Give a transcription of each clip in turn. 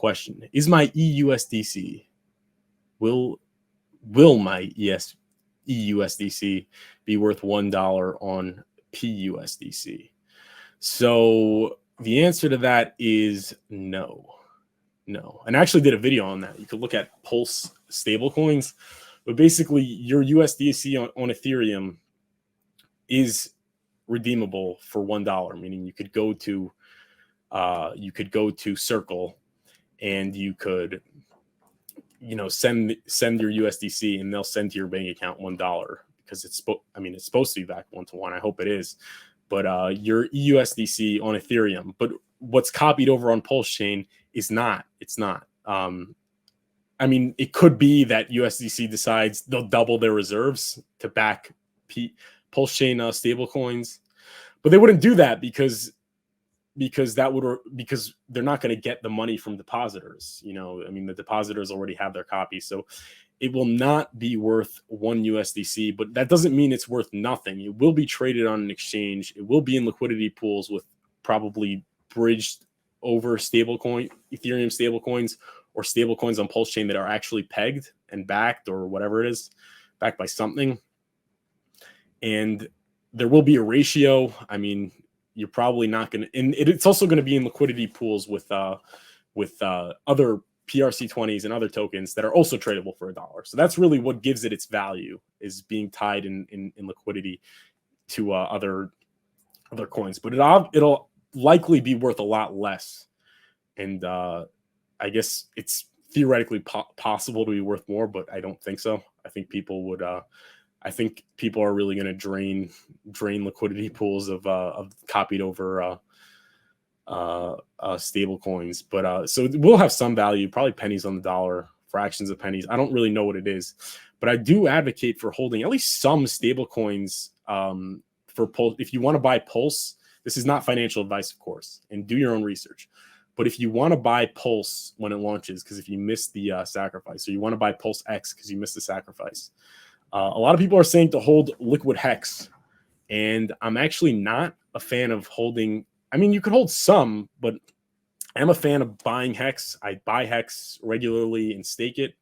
question. Is my EUSDC, will my EUSDC be worth $1 on PUSDC? So the answer to that is no. And I actually did a video on that. You could look at Pulse stablecoins, but basically your USDC on Ethereum is redeemable for $1, meaning you could go to Circle and you could send your USDC and they'll send to your bank account $1 because it's supposed to be back 1-to-1. I hope it is. But your EUSDC on Ethereum, but what's copied over on Pulsechain is not. It's not. It could be that USDC decides they'll double their reserves to back Pulsechain stablecoins, but they wouldn't do that because they're not going to get the money from depositors. The depositors already have their copy, so it will not be worth $1 USDC, but that doesn't mean it's worth nothing. It will be traded on an exchange. It will be in liquidity pools with probably bridged over Ethereum stablecoins or stablecoins on Pulsechain that are actually pegged and backed or whatever it is, backed by something. And there will be a ratio. You're probably not going to, and it's also going to be in liquidity pools with other PRC20s and other tokens that are also tradable for $1. So that's really what gives it its value, is being tied in liquidity to other coins. But it'll likely be worth a lot less. And I guess it's theoretically possible to be worth more, but I don't think so. I think people would. I think people are really going to drain liquidity pools of copied over stable coins. But so we'll have some value, probably pennies on the dollar, fractions of pennies. I don't really know what it is, but I do advocate for holding at least some stable coins for Pulse. If you want to buy Pulse, this is not financial advice, of course, and do your own research. But if you want to buy Pulse when it launches, because if you missed the sacrifice, or you want to buy Pulse X because you missed the sacrifice, a lot of people are saying to hold liquid Hex, and I'm actually not a fan of holding. You could hold some, but I'm a fan of buying Hex. I buy Hex regularly and stake it.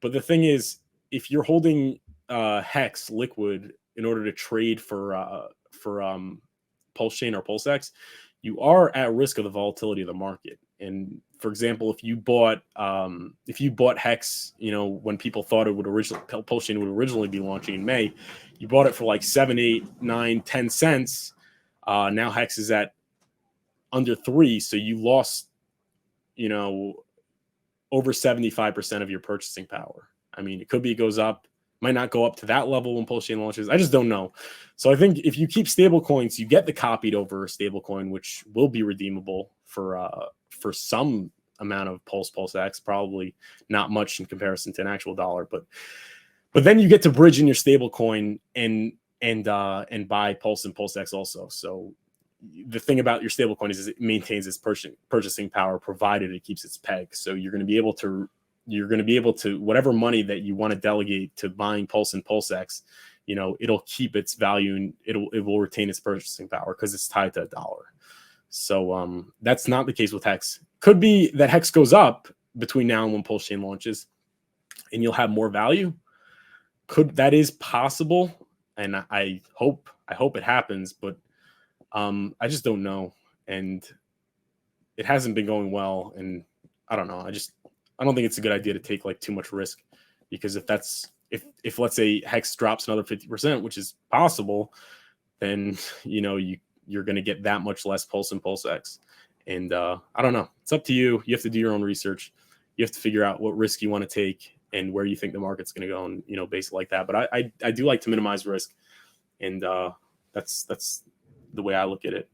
But the thing is, if you're holding Hex liquid in order to trade for Pulsechain or PulseX, you are at risk of the volatility of the market. And for example, if you bought Hex, when people thought Pulsechain would originally be launching in May, you bought it for like 7, 8, 9, 10 cents. Now Hex is at under 3, so you lost, over 75% of your purchasing power. It could be it goes up, might not go up to that level when Pulsechain launches. I just don't know. So I think if you keep stable coins, you get the copied over stable coin, which will be redeemable for some amount of PulseX, probably not much in comparison to an actual dollar, but then you get to bridge in your stable coin and buy Pulse and PulseX also. So the thing about your stable coin is it maintains its purchasing power, provided it keeps its peg. So you're going to be able to whatever money that you want to delegate to buying Pulse and PulseX, it'll keep its value and it will retain its purchasing power because it's tied to $1. So that's not the case with Hex. Could be that Hex goes up between now and when Pulsechain launches, and you'll have more value. That is possible, and I hope it happens, but I just don't know, and it hasn't been going well, and I don't know. I don't think it's a good idea to take like too much risk, because if let's say Hex drops another 50%, which is possible, then you're going to get that much less Pulse and PulseX. And I don't know. It's up to you. You have to do your own research. You have to figure out what risk you want to take and where you think the market's going to go, and base it like that. But I do like to minimize risk, and that's the way I look at it.